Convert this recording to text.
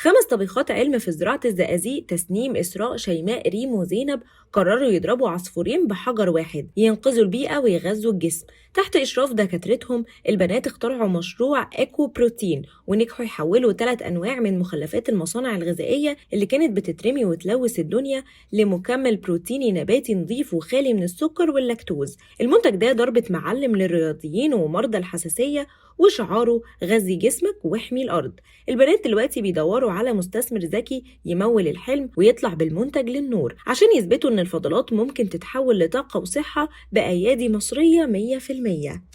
5 طبيخات علم في زراعة الزقازيق تسنيم إسراء شيماء ريم وزينب قرروا يضربوا عصفورين بحجر واحد ينقذوا البيئة ويغذوا الجسم. تحت إشراف دكاترتهم البنات اخترعوا مشروع إيكو بروتين ونجحوا يحولوا 3 أنواع من مخلفات المصانع الغذائية اللي كانت بتترمي وتلوث الدنيا لمكمل بروتيني نباتي نظيف وخالي من السكر واللاكتوز. المنتج ده ضربة معلم للرياضيين ومرضى الحساسية وشعاره غذي جسمك واحمي الأرض. البنات دلوقتي بيدوروا على مستثمر ذكي يمول الحلم ويطلع بالمنتج للنور عشان يثبتوا إن الفضلات ممكن تتحول لطاقة وصحة بأيادي مصرية 100%.